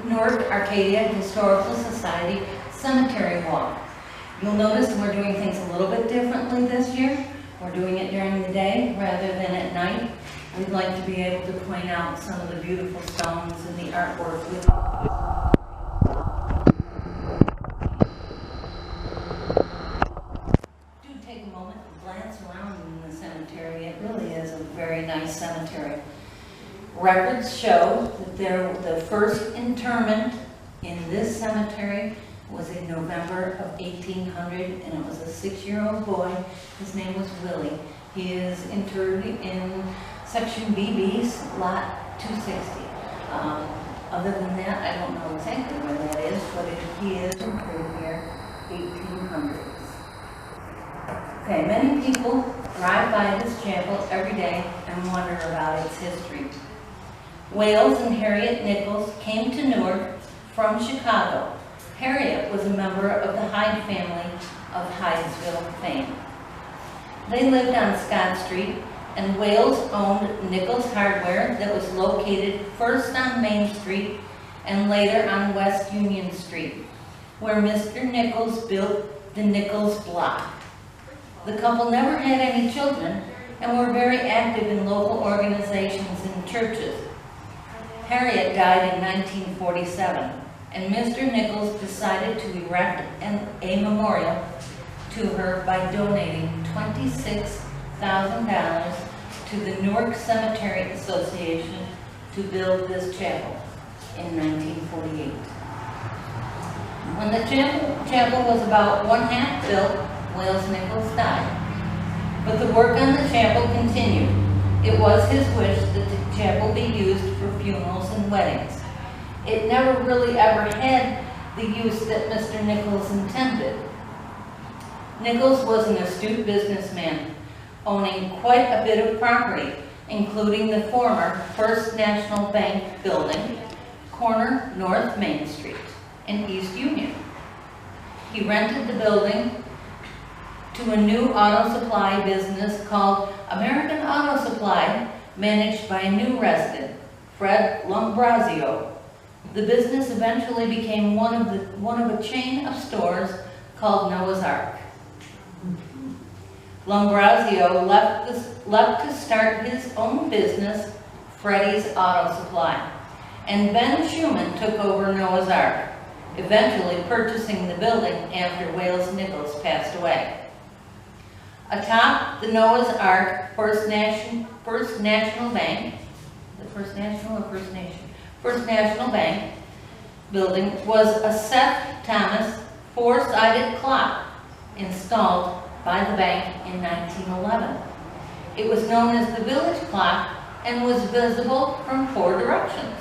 Newark Arcadia Historical Society Cemetery Walk. You'll notice we're doing things a little bit differently this year. We're doing it during the day rather than at night. We'd like to be able to point out some of the beautiful stones and the artwork with do take a moment and glance around in the cemetery. It really is a very nice cemetery. Records show that the first interment in this cemetery was in November of 1800, and it was a 6-year-old boy. His name was Willie. He is interred in Section BB's Lot 260. Other than that, I don't know exactly where that is, but he is interred here, 1800s. Okay, many people drive by this chapel every day and wonder about its history. Wales and Harriet Nichols came to Newark from Chicago. Harriet was a member of the Hyde family of Hydesville fame. They lived on Scott Street, and Wales owned Nichols Hardware that was located first on Main Street and later on West Union Street, where Mr. Nichols built the Nichols Block. The couple never had any children and were very active in local organizations and churches. Harriet died in 1947. And Mr. Nichols decided to erect a memorial to her by donating $26,000 to the Newark Cemetery Association to build this chapel in 1948. When the chapel was about 1/2 built, Wales Nichols died. But the work on the chapel continued. It was his wish that the chapel be used for funerals and weddings. It never really ever had the use that Mr. Nichols intended. Nichols was an astute businessman, owning quite a bit of property, including the former First National Bank building, corner North Main Street, and East Union. He rented the building to a new auto supply business called American Auto Supply, managed by a new resident, Fred Lombrazio. The business eventually became one of a chain of stores called Noah's Ark. Lombrazio left to start his own business, Freddy's Auto Supply, and Ben Schumann took over Noah's Ark, eventually purchasing the building after Wales Nichols passed away. Atop the Noah's Ark First National Bank building was a Seth Thomas 4-sided clock installed by the bank in 1911. It was known as the village clock and was visible from 4 directions.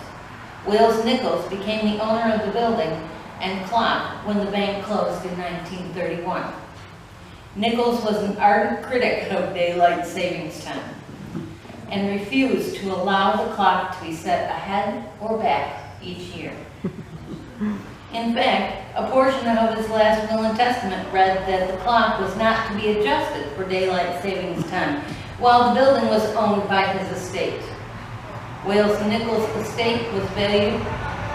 Wales Nichols became the owner of the building and clock when the bank closed in 1931. Nichols was an ardent critic of daylight savings time and refused to allow the clock to be set ahead or back each year. In fact, a portion of his last will and testament read that the clock was not to be adjusted for daylight savings time, while the building was owned by his estate. Wales Nichols' estate was valued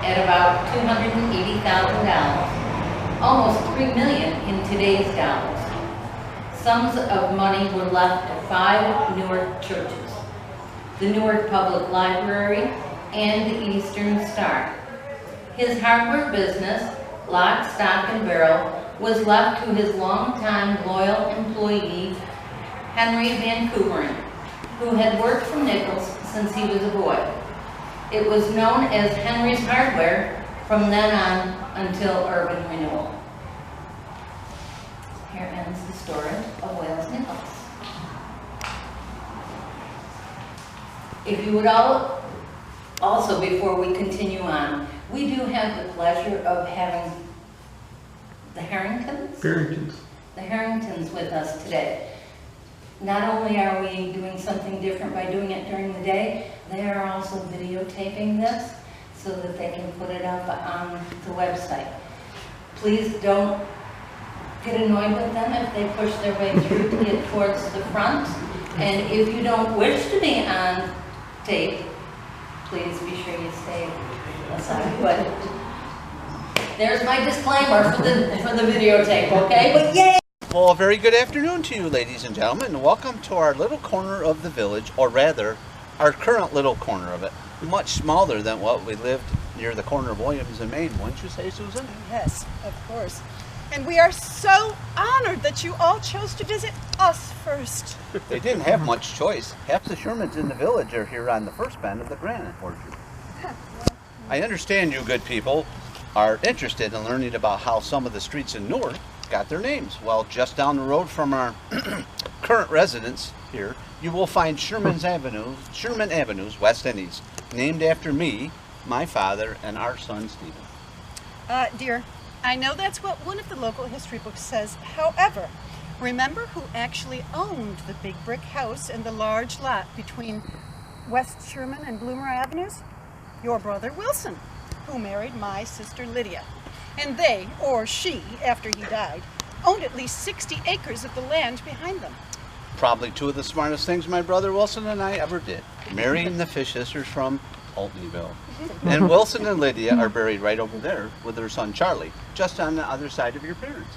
at about $280,000, almost $3 million in today's dollars. Sums of money were left to 5 Newark churches, the Newark Public Library, and the Eastern Star. His hardware business, Lock, Stock, and Barrel, was left to his longtime loyal employee, Henry Van Couveren, who had worked for Nichols since he was a boy. It was known as Henry's Hardware from then on until urban renewal. Here ends the story of Wales Nichols. If you would all, also before we continue on, we do have the pleasure of having the Harringtons with us today. Not only are we doing something different by doing it during the day, they are also videotaping this so that they can put it up on the website. Please don't get annoyed with them if they push their way through to get towards the front. And if you don't wish to be on tape, please be sure you stay aside. But there's my disclaimer for the videotape, okay? But yay! Well, a very good afternoon to you, ladies and gentlemen, and welcome to our little corner of the village, or rather, our current little corner of it. Much smaller than what we lived near the corner of Williams and Main, wouldn't you say, Susan? Yes, of course. And we are so honored that you all chose to visit us first. They didn't have much choice. Half the Shermans in the village are here on the first bend of the granite orchard. I understand you good people are interested in learning about how some of the streets in Newark got their names. Well, just down the road from our current residence here, you will find Sherman Avenues, West and East, named after me, my father, and our son, Stephen. Dear, I know that's what one of the local history books says. However, remember who actually owned the big brick house and the large lot between West Sherman and Bloomer Avenues? Your brother Wilson, who married my sister Lydia. And they, or she, after he died, owned at least 60 acres of the land behind them. Probably two of the smartest things my brother Wilson and I ever did. Marrying the Fish sisters from Olneyville. And Wilson and Lydia are buried right over there with their son Charlie, just on the other side of your parents.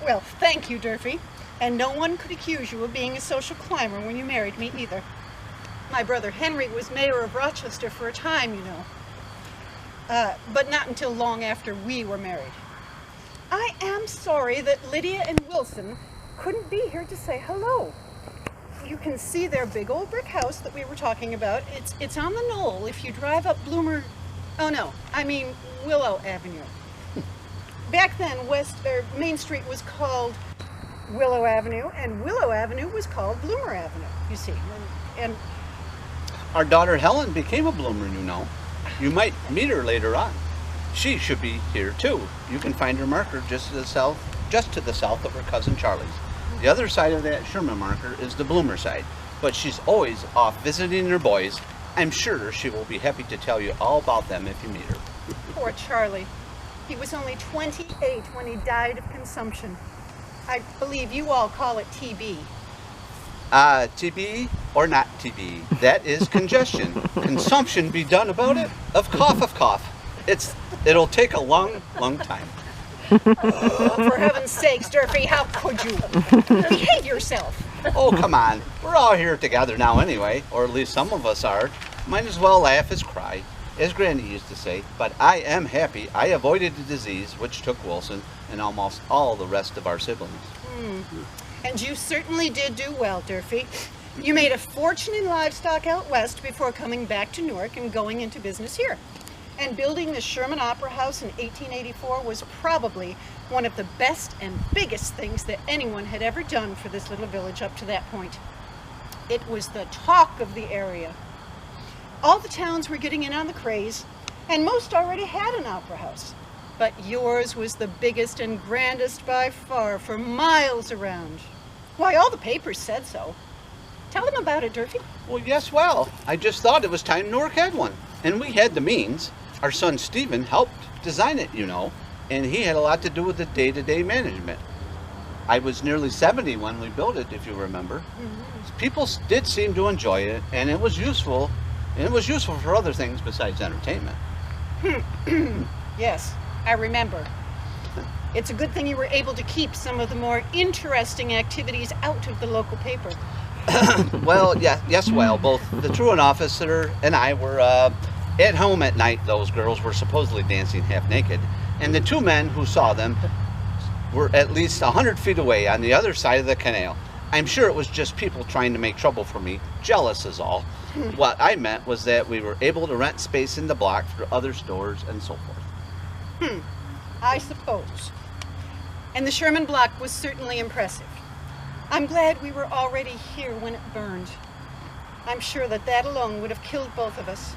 Well, thank you, Durfee. And no one could accuse you of being a social climber when you married me either. My brother Henry was mayor of Rochester for a time, you know. But not until long after we were married. I am sorry that Lydia and Wilson couldn't be here to say hello. You can see their big old brick house that we were talking about. It's on the knoll if you drive up Willow Avenue. Back then, Main Street was called Willow Avenue, and Willow Avenue was called Bloomer Avenue, you see. And our daughter Helen became a bloomer, you know. You might meet her later on. She should be here too. You can find her marker just to the south of her cousin Charlie's. The other side of that Sherman marker is the Bloomer side, but she's always off visiting her boys. I'm sure she will be happy to tell you all about them if you meet her. Poor Charlie. He was only 28 when he died of consumption. I believe you all call it TB. TB or not TB, that is congestion. Consumption be done about it? Of cough. It'll take a long time. Oh, for heaven's sakes, Durfee, how could you? Behave yourself. Oh, come on. We're all here together now anyway, or at least some of us are. Might as well laugh as cry, as Granny used to say. But I am happy I avoided the disease which took Wilson and almost all the rest of our siblings. And you certainly did do well, Durfee. You made a fortune in livestock out west before coming back to Newark and going into business here. And building the Sherman Opera House in 1884 was probably one of the best and biggest things that anyone had ever done for this little village up to that point. It was the talk of the area. All the towns were getting in on the craze, and most already had an opera house. But yours was the biggest and grandest by far, for miles around. Why, all the papers said so. Tell them about it, Durfee. Well, yes, I just thought it was time Newark had one. And we had the means. Our son Stephen helped design it, you know, and he had a lot to do with the day-to-day management. I was nearly 70 when we built it, if you remember. People did seem to enjoy it, and it was useful. And it was useful for other things besides entertainment. Yes, I remember. It's a good thing you were able to keep some of the more interesting activities out of the local paper. Well, both the truant officer and I were at home at night. Those girls were supposedly dancing half naked, and the two men who saw them were at least 100 feet away on the other side of the canal. I'm sure it was just people trying to make trouble for me, jealous is all. What I meant was that we were able to rent space in the block for other stores and so forth. I suppose. And the Sherman block was certainly impressive. I'm glad we were already here when it burned. I'm sure that alone would have killed both of us.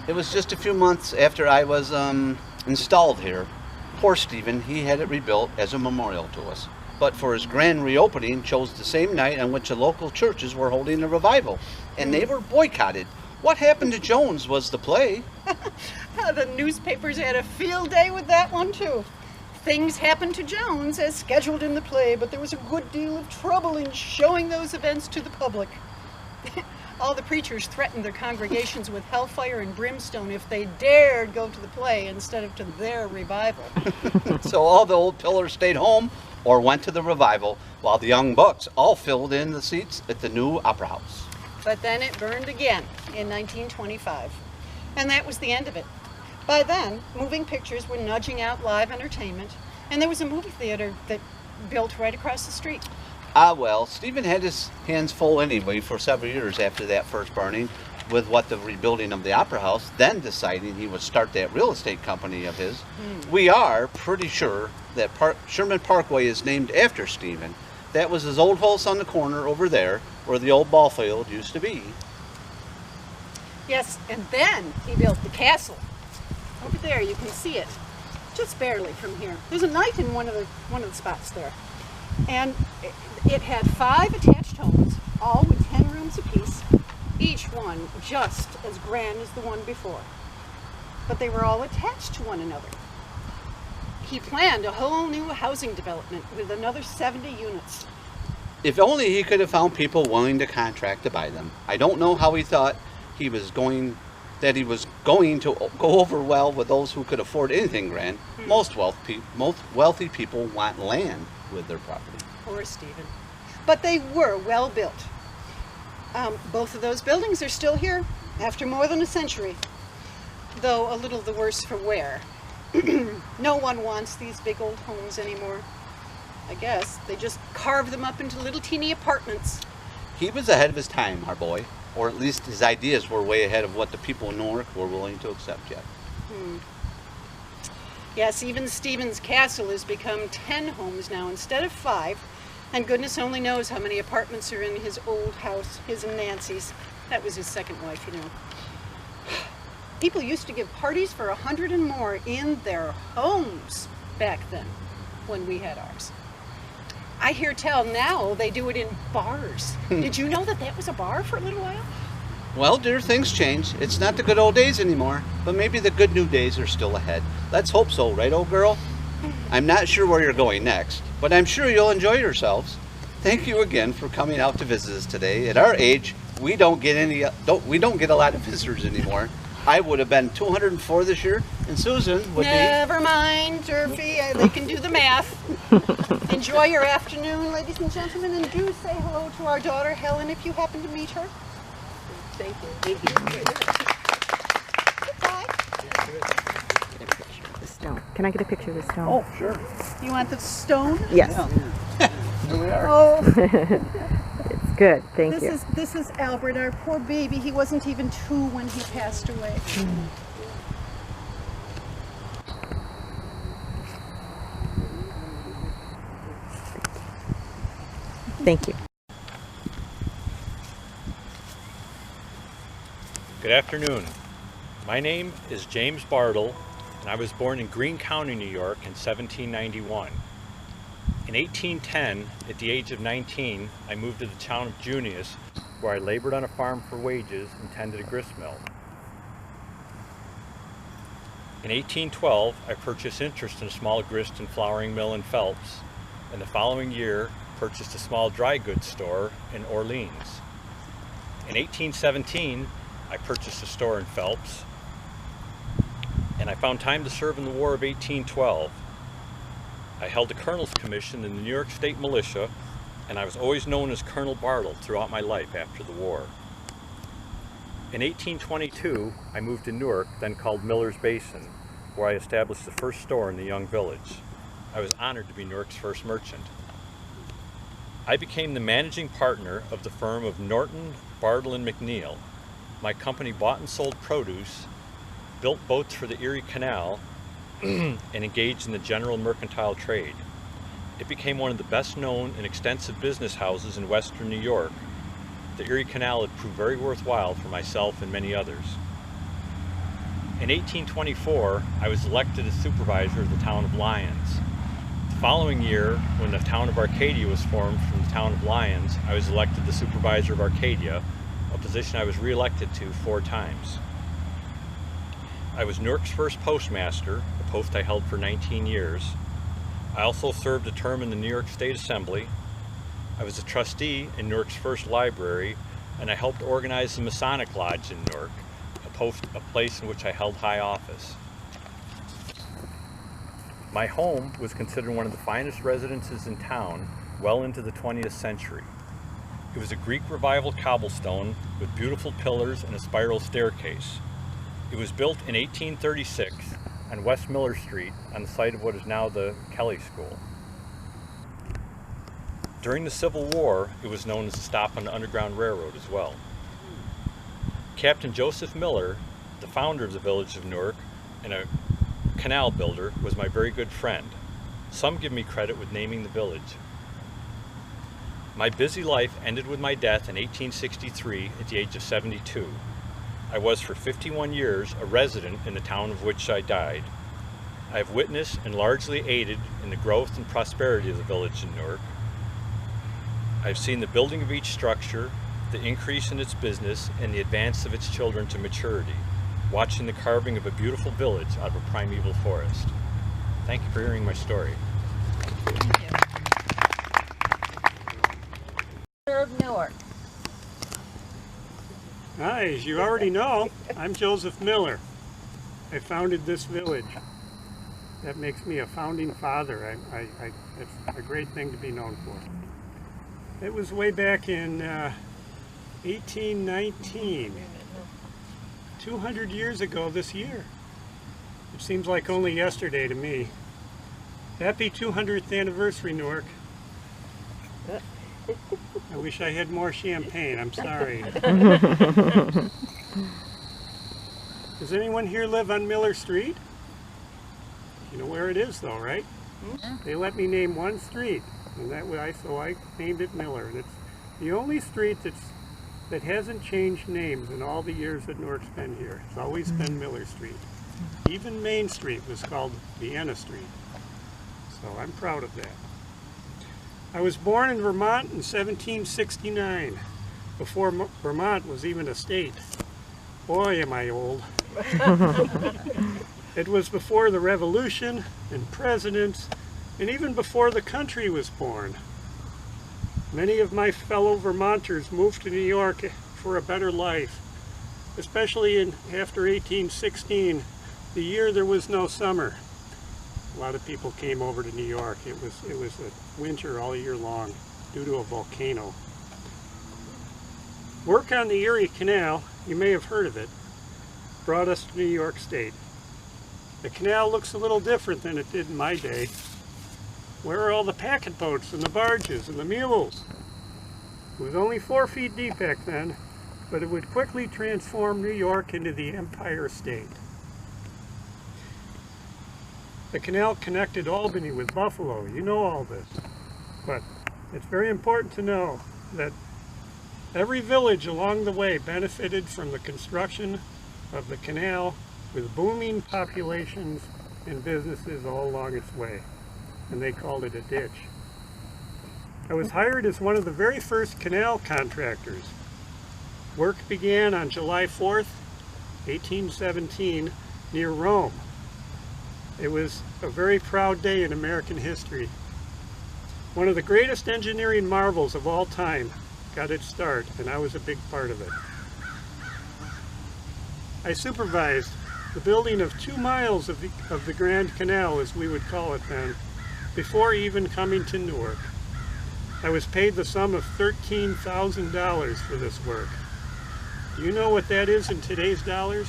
It was just a few months after I was installed here. Poor Stephen, he had it rebuilt as a memorial to us. But for his grand reopening, chose the same night on which the local churches were holding a revival. And they were boycotted. What Happened to Jones was the play. The newspapers had a field day with that one, too. Things happened to Jones as scheduled in the play, but there was a good deal of trouble in showing those events to the public. All the preachers threatened their congregations with hellfire and brimstone if they dared go to the play instead of to their revival. So all the old pillars stayed home or went to the revival, while the young bucks all filled in the seats at the new opera house. But then it burned again in 1925, and that was the end of it. By then, moving pictures were nudging out live entertainment, and there was a movie theater that built right across the street. Ah, well, Stephen had his hands full anyway for several years after that first burning with what the rebuilding of the opera house, then deciding he would start that real estate company of his. We are pretty sure that Sherman Parkway is named after Stephen. That was his old house on the corner over there where the old ball field used to be. Yes, and then he built the castle. Over there, you can see it, just barely from here. There's a knight in one of the spots there. And it had 5 attached homes, all with 10 rooms apiece, each one just as grand as the one before. But they were all attached to one another. He planned a whole new housing development with another 70 units. If only he could have found people willing to contract to buy them. I don't know how he thought he was going to go over well with those who could afford anything grand. Most wealthy people want land with their property. Poor Stephen. But they were well built. Both of those buildings are still here after more than a century, though a little the worse for wear. No one wants these big old homes anymore. I guess they just carve them up into little teeny apartments. He was ahead of his time, our boy, or at least his ideas were way ahead of what the people in Newark were willing to accept yet. Yes, even Stephen's castle has become 10 homes now instead of 5, and goodness only knows how many apartments are in his old house, his and Nancy's. That was his second wife, you know. People used to give parties for 100 and more in their homes back then, when we had ours. I hear tell now they do it in bars. Did you know that that was a bar for a little while? Well, dear, things change. It's not the good old days anymore, but maybe the good new days are still ahead. Let's hope so, right, old girl? I'm not sure where you're going next, but I'm sure you'll enjoy yourselves. Thank you again for coming out to visit us today. At our age, we don't get a lot of visitors anymore. I would have been 204 this year, and Susan would be... Never mind, Durfee. They can do the math. Enjoy your afternoon, ladies and gentlemen, and do say hello to our daughter, Helen, if you happen to meet her. Thank you. Thank you. Goodbye. The stone. Can I get a picture of the stone? Oh, sure. You want the stone? Yes. Here we are. Oh, It's good. Thank you. this is Albert, our poor baby. He wasn't even 2 when he passed away. Thank you. Good afternoon. My name is James Bartle, and I was born in Greene County, New York in 1791. In 1810, at the age of 19, I moved to the town of Junius, where I labored on a farm for wages and tended a grist mill. In 1812, I purchased interest in a small grist and flouring mill in Phelps, and the following year purchased a small dry goods store in Orleans. In 1817, I purchased a store in Phelps, and I found time to serve in the War of 1812. I held a colonel's commission in the New York State Militia, and I was always known as Colonel Bartle throughout my life after the war. In 1822, I moved to Newark, then called Miller's Basin, where I established the first store in the young village. I was honored to be Newark's first merchant. I became the managing partner of the firm of Norton, Bartle, and McNeil. My company bought and sold produce, built boats for the Erie Canal, and engaged in the general mercantile trade. It became one of the best known and extensive business houses in western New York. The Erie Canal had proved very worthwhile for myself and many others. In 1824, I was elected as supervisor of the town of Lyons. The following year, when the town of Arcadia was formed from the town of Lyons, I was elected the supervisor of Arcadia, a position I was re-elected to 4 times. I was Newark's first postmaster, a post I held for 19 years. I also served a term in the New York State Assembly. I was a trustee in Newark's first library, and I helped organize the Masonic Lodge in Newark, a place in which I held high office. My home was considered one of the finest residences in town well into the 20th century. It was a Greek Revival cobblestone with beautiful pillars and a spiral staircase. It was built in 1836 on West Miller Street on the site of what is now the Kelly School. During the Civil War, it was known as a stop on the Underground Railroad as well. Captain Joseph Miller, the founder of the village of Newark and a canal builder, was my very good friend. Some give me credit with naming the village. My busy life ended with my death in 1863 at the age of 72. I was for 51 years a resident in the town of which I died. I have witnessed and largely aided in the growth and prosperity of the village in Newark. I've seen the building of each structure, the increase in its business, and the advance of its children to maturity, watching the carving of a beautiful village out of a primeval forest. Thank you for hearing my story. Of Newark. Hi, as you already know, I'm Joseph Miller. I founded this village. That makes me a founding father. It's a great thing to be known for. It was way back in 1819, 200 years ago this year. It seems like only yesterday to me. Happy 200th anniversary, Newark. I wish I had more champagne, I'm sorry. Does anyone here live on Miller Street? You know where it is though, right? They let me name one street, and so I named it Miller. And it's the only street that hasn't changed names in all the years that Newark's been here. It's always been Miller Street. Even Main Street was called Vienna Street. So I'm proud of that. I was born in Vermont in 1769, before Vermont was even a state. Boy, am I old. It was before the Revolution and presidents, and even before the country was born. Many of my fellow Vermonters moved to New York for a better life, especially after 1816, the year there was no summer. A lot of people came over to New York. It was a winter all year long due to a volcano. Work on the Erie Canal, you may have heard of it, brought us to New York State. The canal looks a little different than it did in my day. Where are all the packet boats and the barges and the mules? It was only 4 feet deep back then, but it would quickly transform New York into the Empire State. The canal connected Albany with Buffalo. You know all this. But it's very important to know that every village along the way benefited from the construction of the canal, with booming populations and businesses all along its way. And they called it a ditch. I was hired as one of the very first canal contractors. Work began on July 4th, 1817, near Rome. It was a very proud day in American history. One of the greatest engineering marvels of all time got its start, and I was a big part of it. I supervised the building of 2 miles of the Grand Canal, as we would call it then, before even coming to Newark. I was paid the sum of $13,000 for this work. Do you know what that is in today's dollars?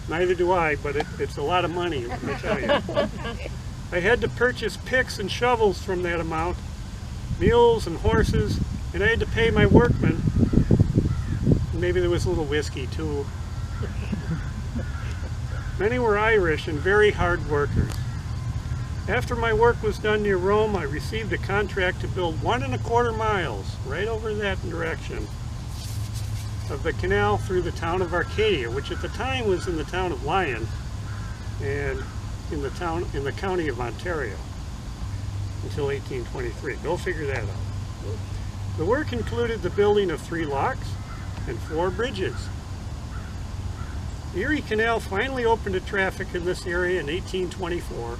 Neither do I, but it's a lot of money, let me tell you. I had to purchase picks and shovels from that amount, mules and horses, and I had to pay my workmen. Maybe there was a little whiskey too. Many were Irish and very hard workers. After my work was done near Rome, I received a contract to build 1 1/4 miles right over that direction of the canal through the town of Arcadia, which at the time was in the town of Lyon and in the county of Ontario until 1823. Go figure that out. The work included the building of 3 locks and 4 bridges. The Erie Canal finally opened to traffic in this area in 1824.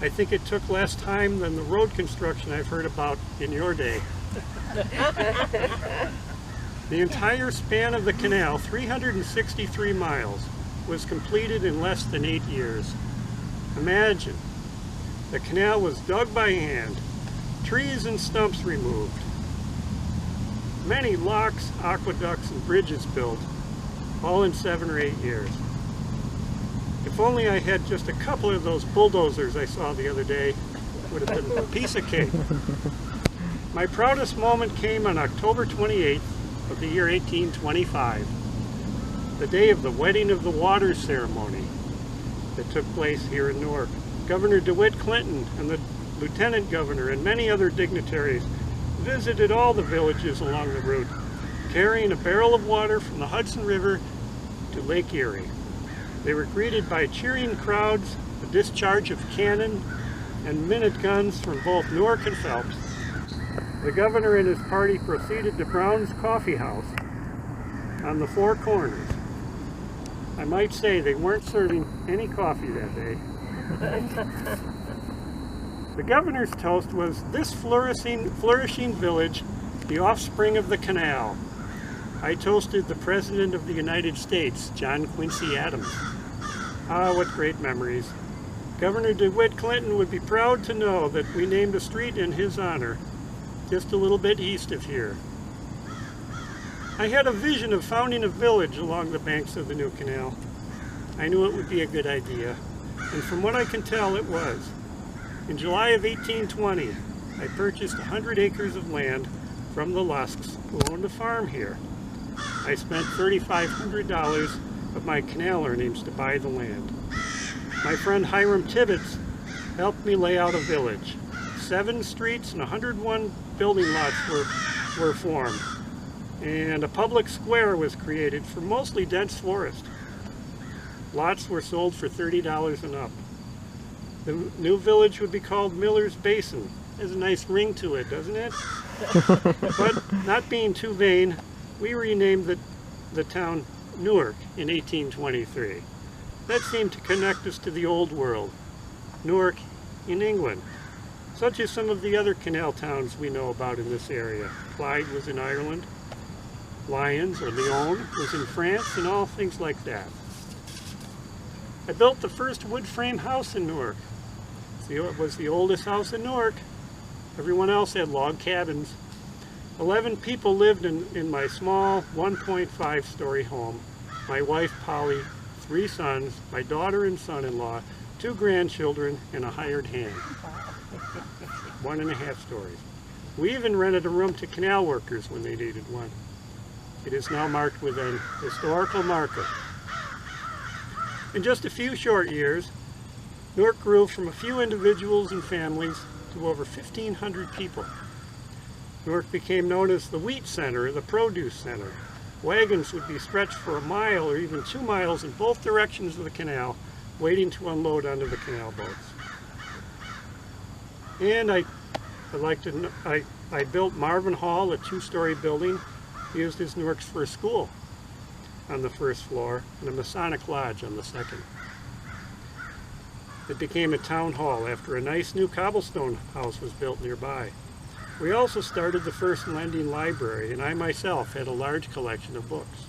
I think it took less time than the road construction I've heard about in your day. The entire span of the canal, 363 miles, was completed in less than 8 years. Imagine, the canal was dug by hand, trees and stumps removed, many locks, aqueducts, and bridges built, all in 7 or 8 years. If only I had just a couple of those bulldozers I saw the other day, it would have been a piece of cake. My proudest moment came on October 28th of the year 1825, the day of the Wedding of the Water ceremony that took place here in Newark. Governor DeWitt Clinton and the Lieutenant Governor and many other dignitaries visited all the villages along the route, carrying a barrel of water from the Hudson River to Lake Erie. They were greeted by cheering crowds, a discharge of cannon and minute guns from both Newark and Phelps. The governor and his party proceeded to Brown's Coffee House on the Four Corners. I might say they weren't serving any coffee that day. The governor's toast was, "This flourishing village, the offspring of the canal." I toasted the President of the United States, John Quincy Adams. Ah, what great memories. Governor DeWitt Clinton would be proud to know that we named a street in his honor, just a little bit east of here. I had a vision of founding a village along the banks of the new canal. I knew it would be a good idea, and from what I can tell, it was. In July of 1820, I purchased 100 acres of land from the Lusks, who owned a farm here. I spent $3,500 of my canal earnings to buy the land. My friend Hiram Tibbetts helped me lay out a village. 7 streets and 101 building lots were formed, and a public square was created for mostly dense forest. Lots were sold for $30 and up. The new village would be called Miller's Basin. Has a nice ring to it, doesn't it? But not being too vain, we renamed the town Newark in 1823. That seemed to connect us to the old world, Newark in England, such as some of the other canal towns we know about in this area. Clyde was in Ireland, Lyons or Lyon was in France, and all things like that. I built the first wood frame house in Newark. It was the oldest house in Newark. Everyone else had log cabins. 11 people lived in my small 1.5-story home. My wife, Polly, 3 sons, my daughter and son-in-law, 2 grandchildren, and a hired hand. 1.5 stories. We even rented a room to canal workers when they needed one. It is now marked with an historical marker. In just a few short years, Newark grew from a few individuals and families to over 1,500 people. Newark became known as the wheat center, the produce center. Wagons would be stretched for a mile or even 2 miles in both directions of the canal, waiting to unload onto the canal boats. And I built Marvin Hall, a 2-story building used as Newark's first school, on the 1st floor, and a Masonic lodge on the 2nd. It became a town hall after a nice new cobblestone house was built nearby. We also started the first lending library, and I myself had a large collection of books.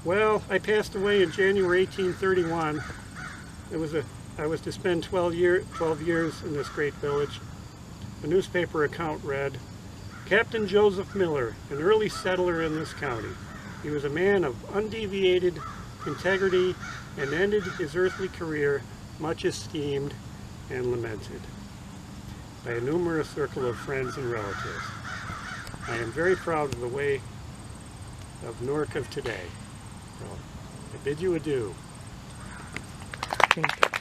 Well, I passed away in January 1831. I was to spend 12 years in this great village. A newspaper account read, "Captain Joseph Miller, an early settler in this county. He was a man of undeviated integrity and ended his earthly career much esteemed and lamented by a numerous circle of friends and relatives. I am very proud of the way of Newark of today. So I bid you adieu." Thank you.